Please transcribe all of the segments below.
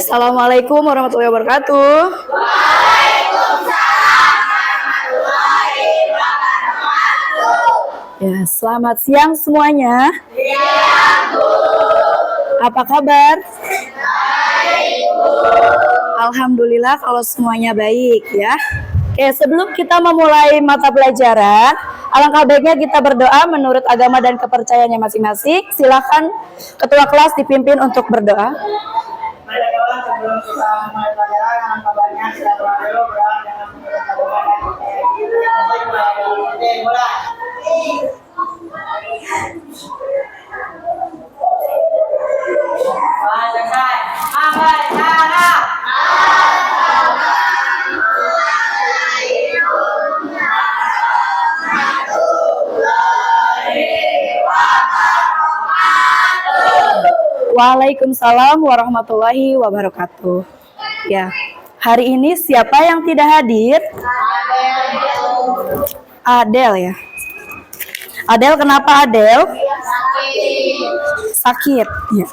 Assalamualaikum warahmatullahi wabarakatuh. Ya, selamat siang semuanya. Apa kabar? Alhamdulillah kalau semuanya baik ya. Oke, sebelum kita memulai mata pelajaran, alangkah baiknya kita berdoa menurut agama dan kepercayaannya masing-masing. Silakan ketua kelas dipimpin untuk berdoa. Sebelum kita mulai pelajaran, alangkah baiknya kita berdoa dulu dengan menurut agama dan kepercayaan kita. Mulai. Waalaikumsalam warahmatullahi wabarakatuh. Ya, hari ini siapa yang tidak hadir? Adel ya. Adel, kenapa Adel? Sakit. Ya.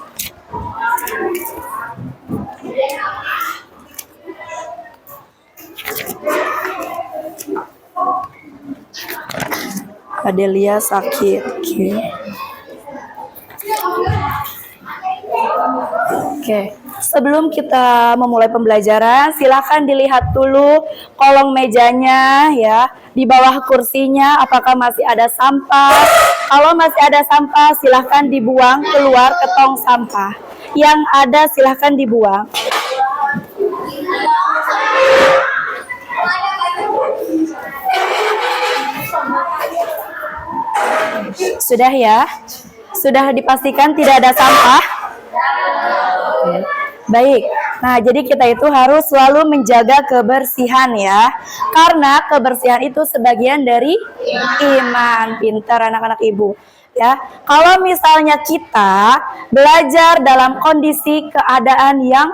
Adelia sakit. Oke. Sebelum kita memulai pembelajaran, silakan dilihat dulu kolong mejanya ya, di bawah kursinya apakah masih ada sampah. Kalau masih ada sampah, silakan dibuang keluar ke tong sampah. Yang ada silakan dibuang. Sudah ya? Sudah dipastikan tidak ada sampah? Baik. Nah, jadi kita itu harus selalu menjaga kebersihan ya. Karena kebersihan itu sebagian dari iman. Pintar anak-anak ibu. Ya, kalau misalnya kita belajar dalam kondisi keadaan yang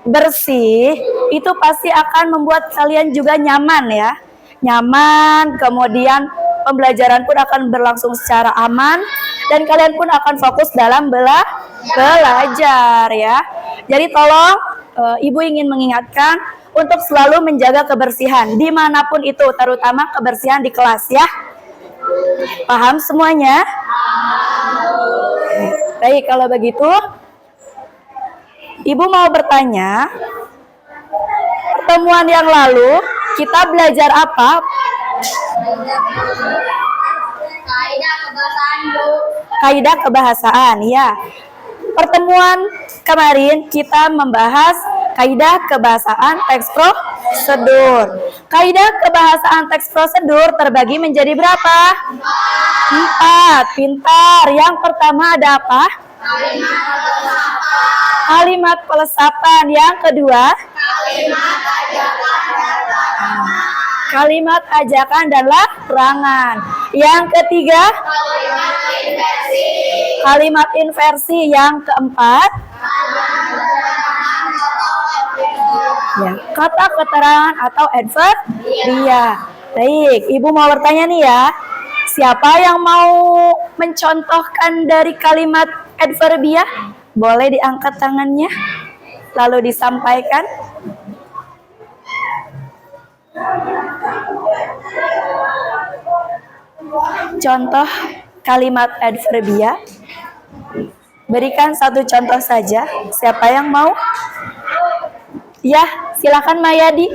bersih, itu pasti akan membuat kalian juga nyaman ya. Nyaman, kemudian pembelajaran pun akan berlangsung secara aman dan kalian pun akan fokus dalam belajar ya. Jadi tolong ibu ingin mengingatkan untuk selalu menjaga kebersihan dimanapun itu, terutama kebersihan di kelas ya. Paham semuanya? Baik, kalau begitu ibu mau bertanya, pertemuan yang lalu kita belajar apa? Kaidah kebahasaan ya. Pertemuan kemarin kita membahas kaidah kebahasaan teks prosedur. Kaidah kebahasaan teks prosedur terbagi menjadi berapa? 4. Pintar. Yang pertama ada apa? Kalimat pelesapan. Yang kedua? Kalimat ajakan dan larangan. Yang ketiga? Kalimat inversi. Yang keempat? Ya, kata keterangan atau adverbial. Baik, ibu mau bertanya nih ya. Siapa yang mau mencontohkan dari kalimat adverbial? Boleh diangkat tangannya, lalu disampaikan. Contoh kalimat adverbial. Berikan satu contoh saja. Siapa yang mau? Ya, silakan Mayadi.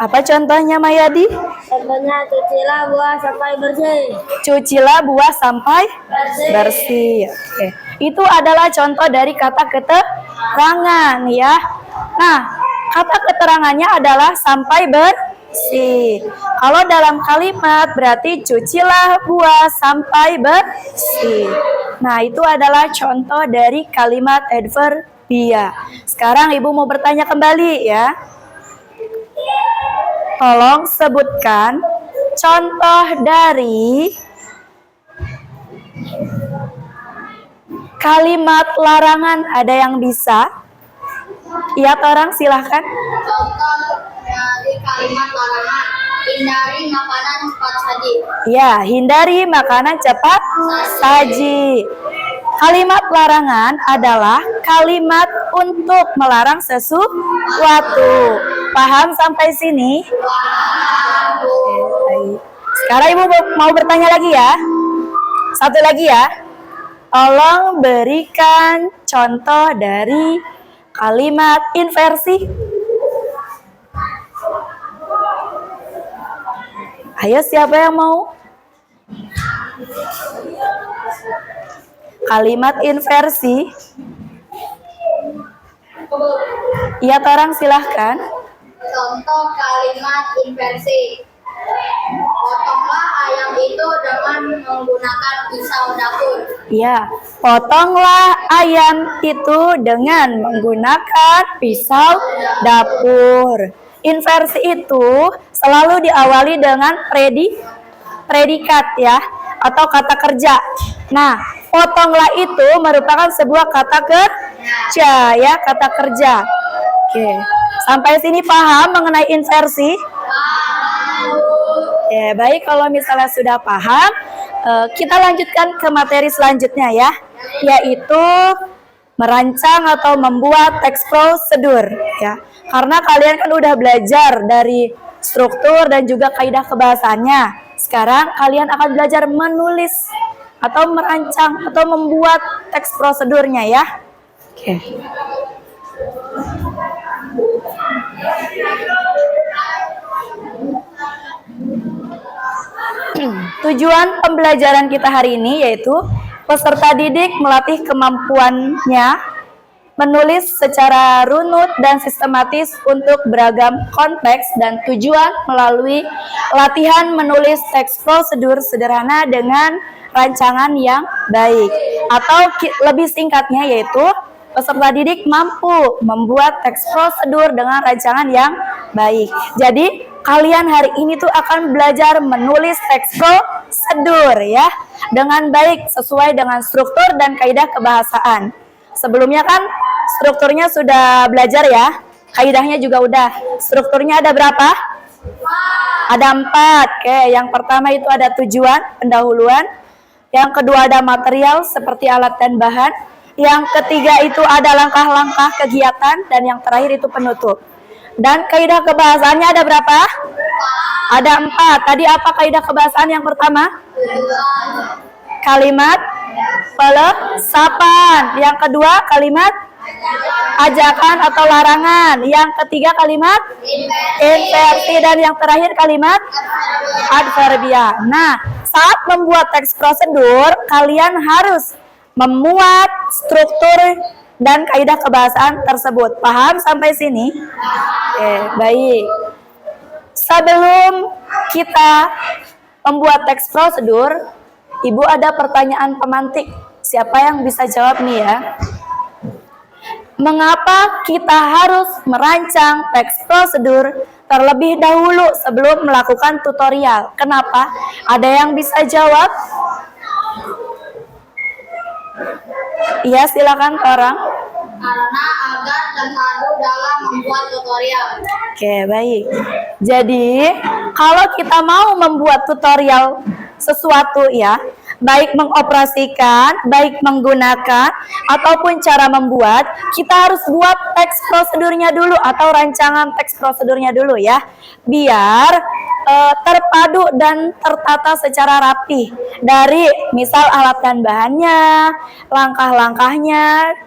Apa contohnya Mayadi? Contohnya cucilah buah sampai bersih. Cucilah buah sampai bersih. Oke. Itu adalah contoh dari kata keterangan ya. Nah, kata keterangannya adalah sampai bersih. Kalau dalam kalimat berarti cucilah buah sampai bersih. Nah, itu adalah contoh dari kalimat adverbial. Sekarang ibu mau bertanya kembali ya. Tolong sebutkan contoh dari Kalimat larangan ada yang bisa? Iya, orang silahkan. Contoh dari kalimat larangan, hindari makanan cepat saji. Ya, hindari makanan cepat saji. Kalimat larangan adalah kalimat untuk melarang sesuatu. Paham sampai sini? Oke, baik. Sekarang Ibu mau bertanya lagi ya. Satu lagi ya. Tolong berikan contoh dari kalimat inversi. Ayo, siapa yang mau? Kalimat inversi. Iya, orang silahkan. Contoh kalimat inversi. Potonglah ayam itu dengan menggunakan pisau dapur. Ya, potonglah ayam itu dengan menggunakan pisau dapur. Inversi itu selalu diawali dengan predikat ya, atau kata kerja. Nah, potonglah itu merupakan sebuah kata kerja ya, kata kerja. Oke, sampai sini paham mengenai inversi? Oke, baik, kalau misalnya sudah paham, kita lanjutkan ke materi selanjutnya ya, yaitu merancang atau membuat teks prosedur ya. Karena kalian kan udah belajar dari struktur dan juga kaidah kebahasaannya. Sekarang kalian akan belajar menulis atau merancang atau membuat teks prosedurnya ya. Oke. Tujuan pembelajaran kita hari ini yaitu peserta didik melatih kemampuannya menulis secara runut dan sistematis untuk beragam konteks dan tujuan melalui latihan menulis teks prosedur sederhana dengan rancangan yang baik, atau lebih singkatnya yaitu peserta didik mampu membuat teks prosedur dengan rancangan yang baik. Jadi kalian hari ini tuh akan belajar menulis teks prosedur ya dengan baik sesuai dengan struktur dan kaidah kebahasaan. Sebelumnya kan strukturnya sudah belajar ya, kaidahnya juga udah. Strukturnya ada berapa? Ada 4. Oke, yang pertama itu ada tujuan, pendahuluan. Yang kedua ada material seperti alat dan bahan. Yang ketiga itu ada langkah-langkah kegiatan, dan yang terakhir itu penutup. Dan kaidah kebahasaannya ada berapa? Ada 4. Tadi apa kaidah kebahasaan yang pertama? Kalimat pelesapan. Yang kedua kalimat ajakan atau larangan. Yang ketiga kalimat inversi, dan yang terakhir kalimat adverbia. Nah, saat membuat teks prosedur, kalian harus memuat struktur dan kaidah kebahasaan tersebut. Paham sampai sini? Oke, baik. Sebelum kita membuat teks prosedur, Ibu ada pertanyaan pemantik. Siapa yang bisa jawab nih ya? Mengapa kita harus merancang teks prosedur terlebih dahulu sebelum melakukan tutorial? Kenapa? Ada yang bisa jawab? Iya, silakan orang. Karena agar terpadu dalam membuat tutorial. Oke, baik. Jadi, kalau kita mau membuat tutorial sesuatu ya, baik mengoperasikan, baik menggunakan, ataupun cara membuat, kita harus buat teks prosedurnya dulu atau rancangan teks prosedurnya dulu ya, biar terpadu dan tertata secara rapi dari misal alat dan bahannya, langkah-langkahnya.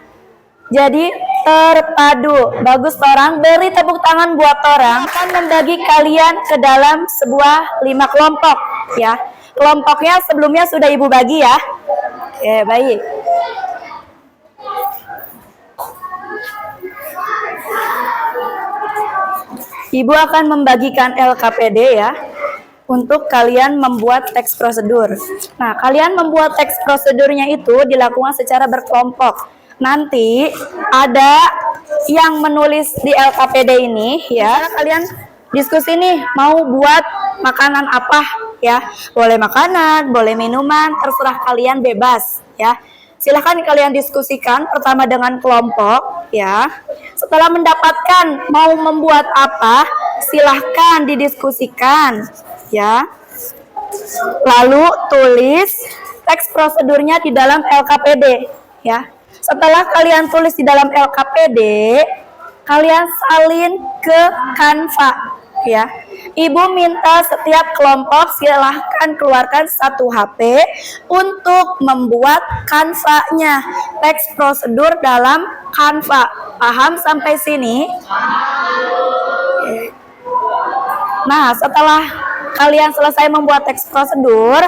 Jadi terpadu. Bagus orang, beri tepuk tangan buat orang. Akan membagi kalian ke dalam sebuah 5 kelompok ya. Kelompoknya sebelumnya sudah Ibu bagi ya. Oke, baik. Ibu akan membagikan LKPD ya untuk kalian membuat teks prosedur. Nah, kalian membuat teks prosedurnya itu dilakukan secara berkelompok. Nanti ada yang menulis di LKPD ini ya. Kalian diskusi nih mau buat makanan apa ya. Boleh makanan, boleh minuman, terserah kalian bebas ya. Silahkan kalian diskusikan pertama dengan kelompok ya. Setelah mendapatkan mau membuat apa, silahkan didiskusikan ya. Lalu tulis teks prosedurnya di dalam LKPD ya. Setelah kalian tulis di dalam LKPD, kalian salin ke Canva ya. Ibu minta setiap kelompok silahkan keluarkan satu HP untuk membuat Canva-nya, teks prosedur dalam Canva. Paham sampai sini? Nah, setelah kalian selesai membuat teks prosedur,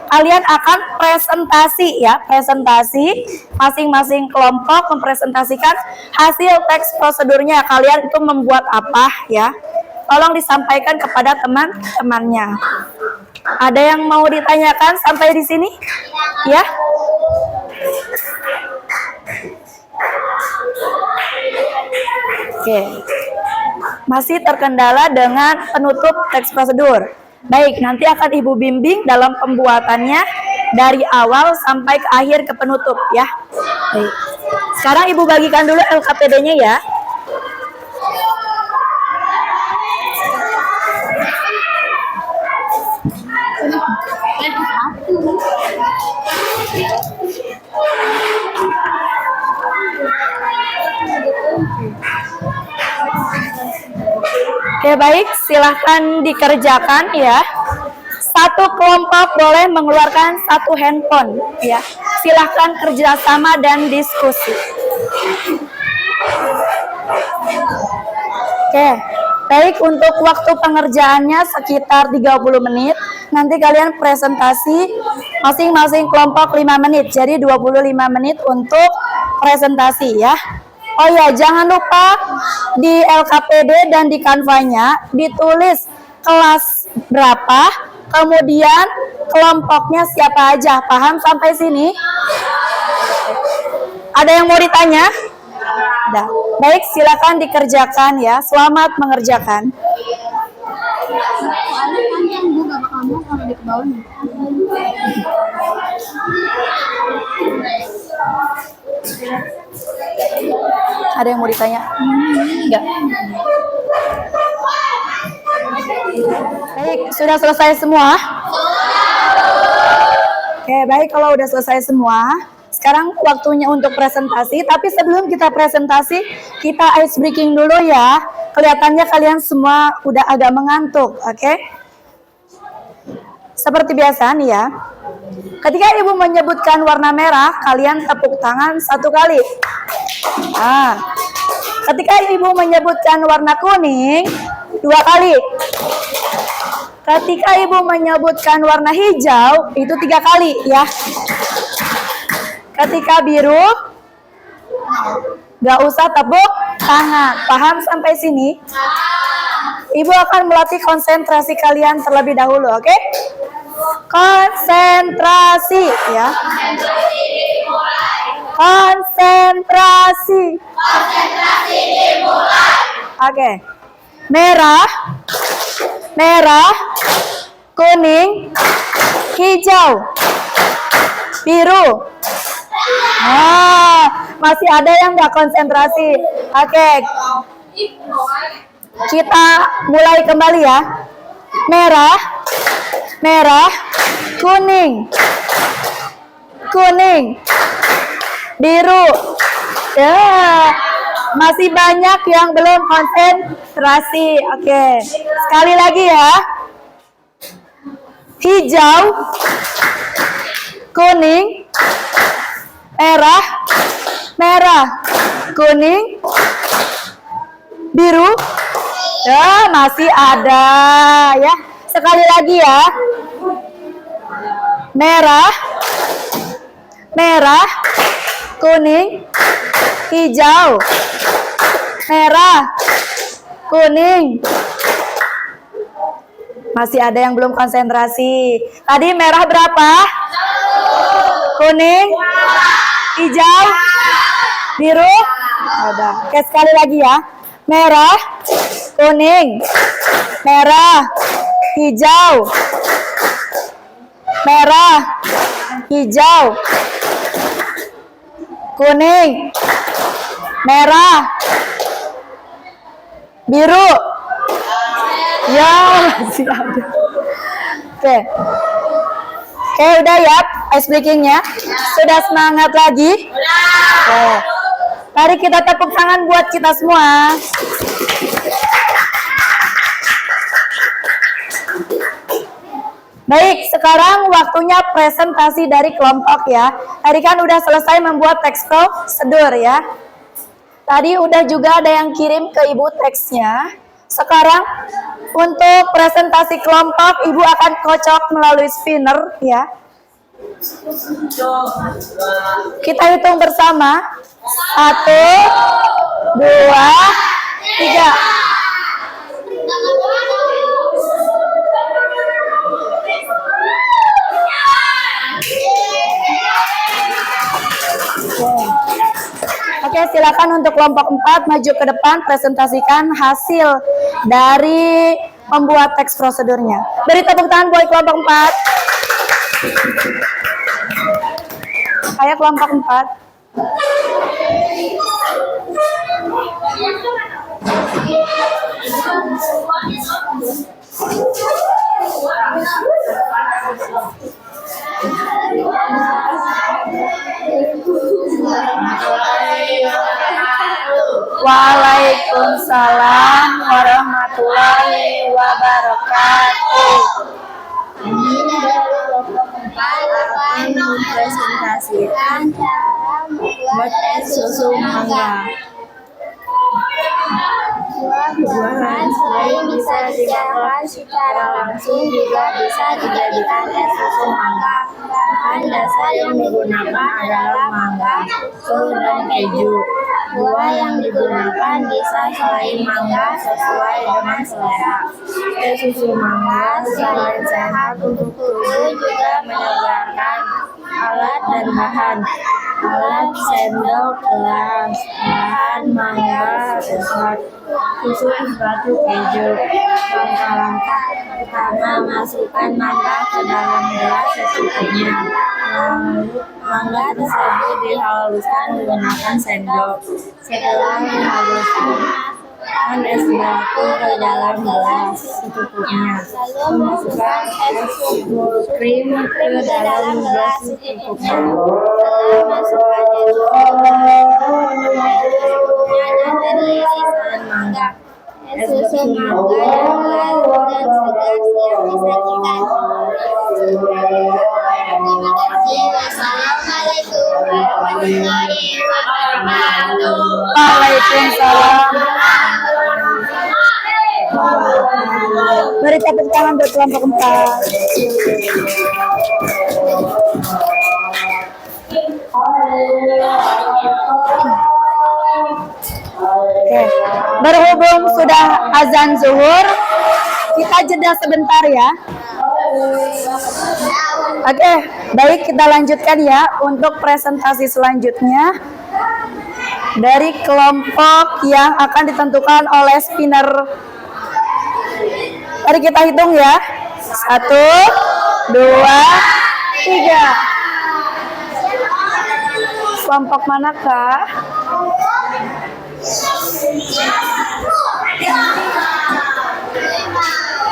kalian akan presentasi ya, presentasi masing-masing kelompok mempresentasikan hasil teks prosedurnya. Kalian itu membuat apa ya? Tolong disampaikan kepada teman-temannya. Ada yang mau ditanyakan sampai di sini? Ya? Oke. Masih terkendala dengan penutup teks prosedur. Baik, nanti akan Ibu bimbing dalam pembuatannya dari awal sampai ke akhir ke penutup ya. Baik. Sekarang Ibu bagikan dulu LKPD-nya ya. Oke, baik, silahkan dikerjakan ya. Satu kelompok boleh mengeluarkan satu handphone ya. Silahkan kerjasama dan diskusi. Oke, baik, untuk waktu pengerjaannya sekitar 30 menit. Nanti kalian presentasi masing-masing kelompok 5 menit. Jadi 25 menit untuk presentasi ya. Oh ya, jangan lupa di LKPD dan di Canva-nya ditulis kelas berapa, kemudian kelompoknya siapa aja. Paham sampai sini? Ada yang mau ditanya? Ada. Baik, silakan dikerjakan ya. Selamat mengerjakan. Ada yang mau ditanya? Enggak. Baik, sudah selesai semua? Oke, baik, kalau udah selesai semua, sekarang waktunya untuk presentasi. Tapi sebelum kita presentasi, kita ice breaking dulu ya. Kelihatannya kalian semua udah agak mengantuk, oke? Seperti biasa nih ya. Ketika Ibu menyebutkan warna merah, kalian tepuk tangan 1 kali. Nah, ketika Ibu menyebutkan warna kuning, 2 kali. Ketika Ibu menyebutkan warna hijau, itu 3 kali ya. Ketika biru, gak usah tepuk tangan. Paham sampai sini? Ibu akan melatih konsentrasi kalian terlebih dahulu, oke? Konsentrasi ya. Konsentrasi. Konsentrasi dimulai. Oke. Merah, merah, kuning, hijau, biru. Masih ada yang nggak konsentrasi. Oke. Kita mulai kembali ya. Merah, merah, kuning, kuning, biru. Ya, masih banyak yang belum konsentrasi. Oke, sekali lagi ya. Hijau, kuning, merah, merah, kuning, biru. Ya, masih ada ya. Sekali lagi ya. Merah, merah, kuning, hijau, merah, kuning. Masih ada yang belum konsentrasi. Tadi merah berapa? Kuning, hijau, biru. Ada. Oke, sekali lagi ya. Merah, kuning, merah, hijau, merah, hijau, kuning, merah, biru. Ya, masih ada. Oke. Oke, udah ya ice breakingnya. Sudah semangat lagi? Oke. Mari kita tepuk tangan buat kita semua. Baik, sekarang waktunya presentasi dari kelompok ya. Tadi kan udah selesai membuat teks prosedur ya. Tadi udah juga ada yang kirim ke Ibu teksnya. Sekarang untuk presentasi kelompok, Ibu akan kocok melalui spinner ya. Kita hitung bersama. 1, 2, 3. Oke, silakan untuk kelompok 4 maju ke depan, presentasikan hasil dari membuat teks prosedurnya. Beri tepuk tangan buat kelompok 4. Ayo kelompok 4. Waalaikumsalam warahmatullahi wabarakatuh. Ini dari kelompok 4 akan mempresentasikan cara membuat es susu mangga. Buah-buahan selain bisa dimakan secara langsung juga bisa dijadikan es susu mangga. Bahan dasar yang digunakan adalah mangga, susu, dan keju. Buah yang digunakan bisa selain mangga sesuai dengan selera. Es susu mangga selain sehat untuk tubuh juga menyegarkan. Alat dan bahan: alat sendok, gelas, bahan mangga, resort, susu, batu, keju. Langkah-langkah pertama, masukkan mangga ke dalam gelas secukupnya. Lalu mangga tersebut dihaluskan menggunakan sendok. Setelah dihaluskan, es batu ke dalam gelas secukupnya. Memasukkan es krim ke dalam gelas secukupnya. Setelah masukkan es secukupnya dan terisikan mangga. Es susu mangga yang lembut dan segar siap disajikan. Terima kasih. Wassalamualaikum warahmatullahi wabarakatuh. Waalaikumsalam. Beri tepuk tangan buat kelompok 4. Oke, berhubung sudah azan zuhur, kita jeda sebentar ya. Oke, baik, kita lanjutkan ya untuk presentasi selanjutnya dari kelompok yang akan ditentukan oleh spinner. Mari kita hitung ya. 1, 2, 3. Kelompok manakah?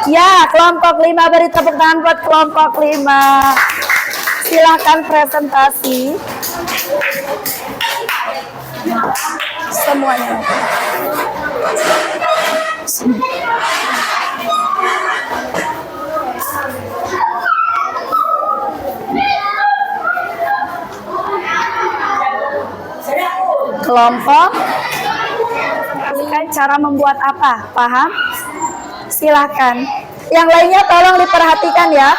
Ya, kelompok 5. Beri tepuk tangan buat kelompok 5. Silahkan presentasi semuanya. Kelompok cara membuat apa? Paham? Silahkan. Yang lainnya tolong diperhatikan ya.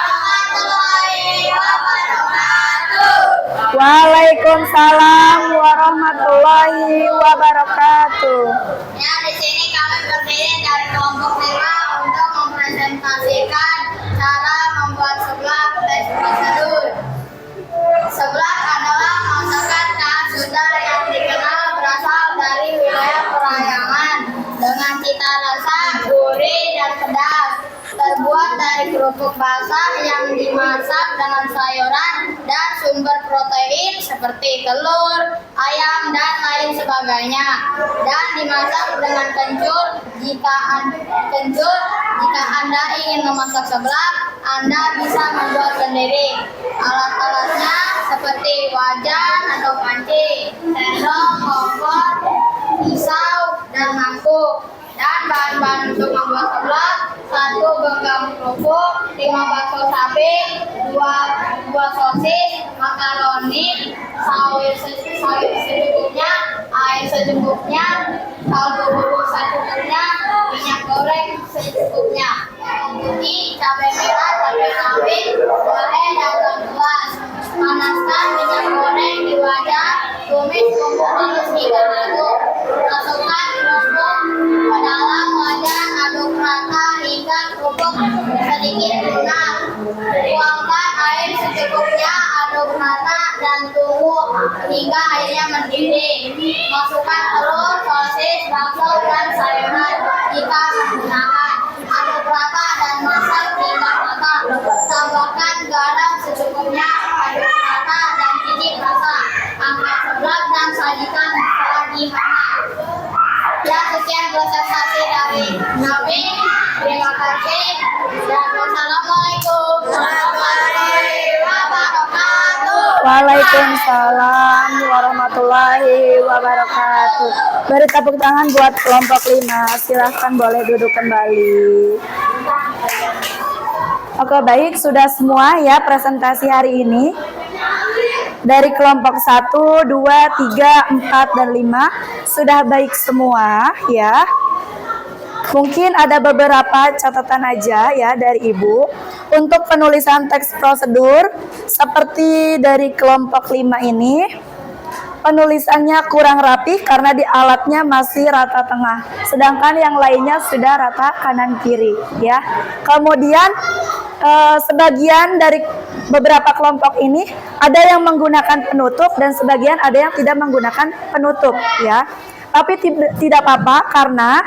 Waalaikumsalam warahmatullahi wabarakatuh. Ya, di sini kami berdiri dari kelompok 5 untuk mempresentasikan cara membuat seblak teks prosedur. Seblak adalah masakan khas Sunda yang dikenal berasal dari wilayah Parayangan dengan cita rasa gurih dan pedas. Terbuat dari kerupuk basah yang dimasak dengan sayuran dan sumber protein seperti telur, ayam, sebagainya, dan dimasak dengan kencur. Jika Anda ingin memasak seblak, Anda bisa membuat sendiri. Alat-alatnya seperti wajan atau panci, sendok, kompor, pisau, dan mangkuk. Dan bahan-bahan untuk membuat seblak: 1 genggam kerupuk, 5 bakso sapi, 2 sosis, makaroni, saus secukupnya, air secukupnya, kaldu bubuk secukupnya, minyak goreng secukupnya, putih, cabai merah, cabai rawit, jahe, dan gelas. Panaskan minyak goreng di wajan, tumis bumbu halus hingga aduk. Masukkan kerupuk ke dalam wajan, aduk rata hingga kerupuk sedikit lunak. Tuangkan air secukupnya, aduk rata, dan tunggu hingga airnya mendidih. Masukkan telur, sosis, bakso, dan sayuran jika menggunakan. Aduk rata dan masak hingga matang. Tambahkan garam secukupnya, aduk rata, dan cicip rasa. Angkat seblak dan sajikan selagi hangat. Ya, sekian presentasi dari kami. Terima kasih dan wassalamualaikum warahmatullahi wabarakatuh. Waalaikumsalam warahmatullahi wabarakatuh. Beri tepuk tangan buat kelompok 5. Silahkan boleh duduk kembali. Oke, baik, sudah semua ya presentasi hari ini. Dari kelompok 1, 2, 3, 4, dan 5 sudah baik semua ya. Mungkin ada beberapa catatan aja ya dari Ibu. Untuk penulisan teks prosedur seperti dari kelompok 5 ini, penulisannya kurang rapih karena di alatnya masih rata tengah, sedangkan yang lainnya sudah rata kanan kiri ya. Kemudian sebagian dari beberapa kelompok ini ada yang menggunakan penutup dan sebagian ada yang tidak menggunakan penutup ya. Tapi tidak apa-apa karena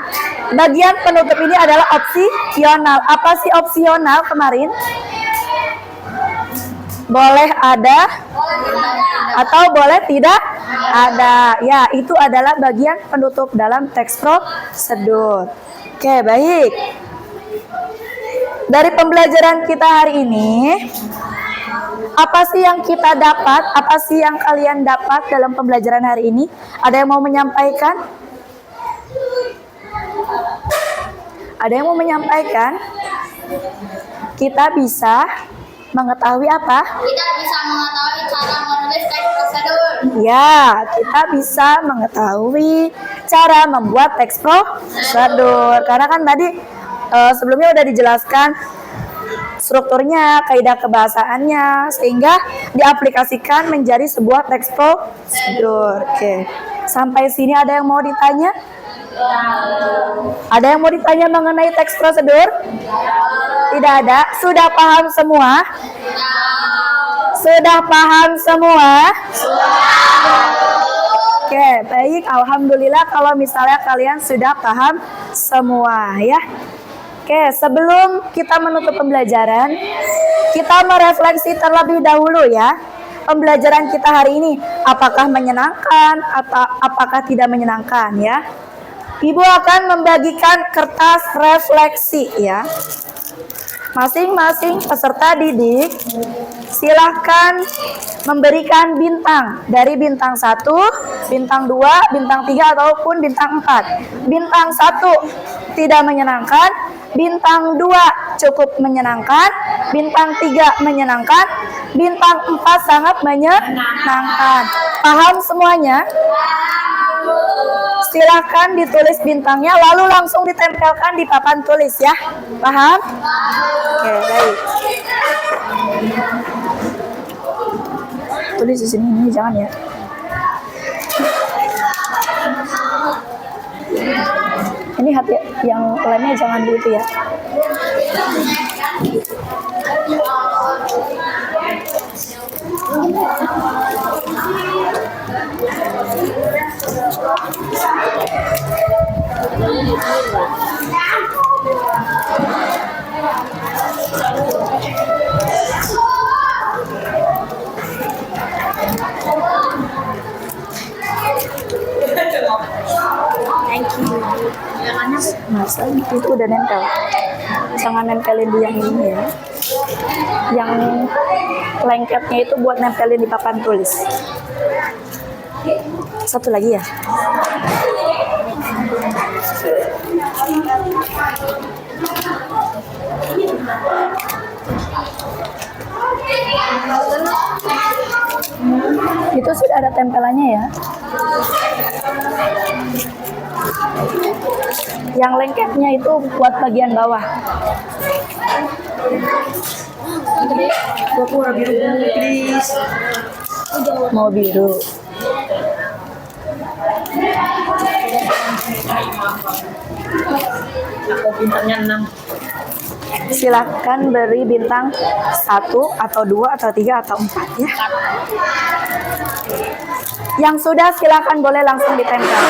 bagian penutup ini adalah opsional. Apa sih opsional kemarin? Boleh ada atau boleh tidak ada. Ya, itu adalah bagian penutup dalam teks prosedur. Oke, baik. Dari pembelajaran kita hari ini, apa sih yang kita dapat? Apa sih yang kalian dapat dalam pembelajaran hari ini? Ada yang mau menyampaikan? Ada yang mau menyampaikan? Kita bisa mengetahui apa? Kita bisa mengetahui cara menulis teks prosedur. Ya, kita bisa mengetahui cara membuat teks prosedur. Karena kan tadi sebelumnya udah dijelaskan strukturnya, kaidah kebahasaannya, sehingga diaplikasikan menjadi sebuah teks prosedur. Oke, sampai sini ada yang mau ditanya? Ada yang mau ditanya mengenai teks prosedur? Tidak ada. Sudah paham semua? Sudah paham semua? Oke, baik. Alhamdulillah kalau misalnya kalian sudah paham semua ya. Oke, sebelum kita menutup pembelajaran, kita merefleksi terlebih dahulu ya. Pembelajaran kita hari ini apakah menyenangkan atau apakah tidak menyenangkan ya. Ibu akan membagikan kertas refleksi ya. Masing-masing peserta didik silahkan memberikan bintang dari bintang 1, bintang 2, bintang 3 ataupun bintang 4. Bintang 1 tidak menyenangkan, bintang 2 cukup menyenangkan, bintang 3 menyenangkan, bintang 4 sangat menyenangkan. Paham semuanya? Silahkan ditulis bintangnya lalu langsung ditempelkan di papan tulis ya. Paham? Oke, baik. Tulis di sini, ini jangan ya. Ini hati yang lainnya jangan gitu ya. Masa itu udah nempel. Jangan nempelin di yang ini ya. Yang lengketnya itu buat nempelin di papan tulis. Satu lagi ya. Itu sudah ada tempelannya ya. Yang lengketnya itu buat bagian bawah. Aku warna biru dulu, please. Mau biru. Aku bintangnya 6. Silahkan beri bintang 1 atau 2 atau 3 atau 4 ya. Yang sudah silahkan boleh langsung ditempel.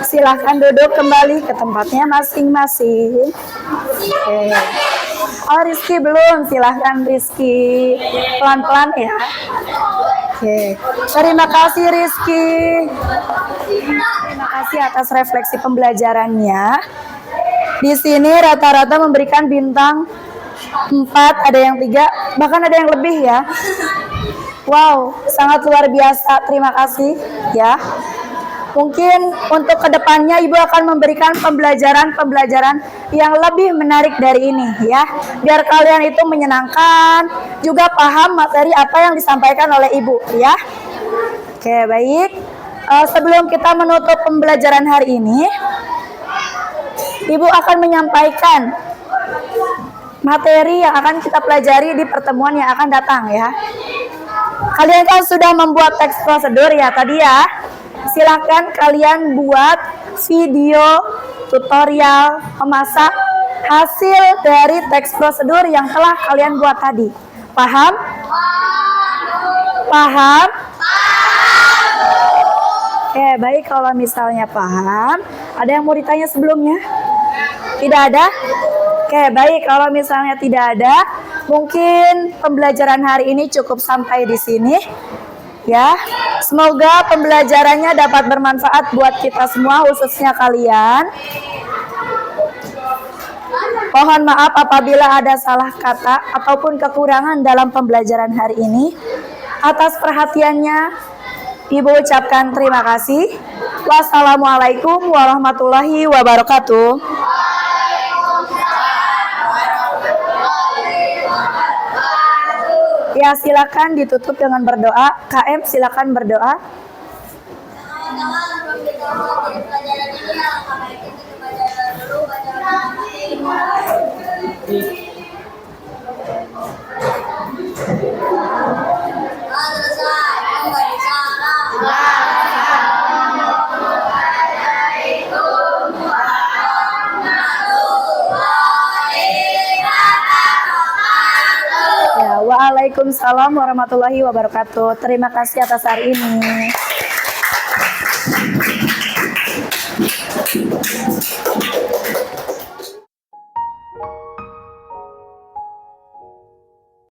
Silahkan duduk kembali ke tempatnya masing-masing. Oke. Oh, Rizky belum. Silahkan Rizky. Pelan-pelan ya. Oke. Terima kasih Rizky. Terima kasih atas refleksi pembelajarannya. Di sini rata-rata memberikan bintang 4, ada yang 3, bahkan ada yang lebih ya. Wow, sangat luar biasa. Terima kasih ya. Mungkin untuk kedepannya Ibu akan memberikan pembelajaran yang lebih menarik dari ini ya. Biar kalian itu menyenangkan, juga paham materi apa yang disampaikan oleh Ibu ya. Oke, baik. Sebelum kita menutup pembelajaran hari ini, Ibu akan menyampaikan materi yang akan kita pelajari di pertemuan yang akan datang ya. Kalian kan sudah membuat teks prosedur ya tadi ya. Silahkan kalian buat video tutorial memasak hasil dari teks prosedur yang telah kalian buat tadi. Paham? Paham? Oke, baik kalau misalnya paham. Ada yang mau ditanya sebelumnya? Tidak ada? Oke, baik kalau misalnya tidak ada, mungkin pembelajaran hari ini cukup sampai di sini. Ya, semoga pembelajarannya dapat bermanfaat buat kita semua, khususnya kalian. Mohon maaf apabila ada salah kata ataupun kekurangan dalam pembelajaran hari ini. Atas perhatiannya, Ibu ucapkan terima kasih. Wassalamualaikum warahmatullahi wabarakatuh. Ya, silakan ditutup dengan berdoa. KM silakan berdoa. Ya, waalaikumsalam warahmatullahi wabarakatuh. Terima kasih atas hari ini.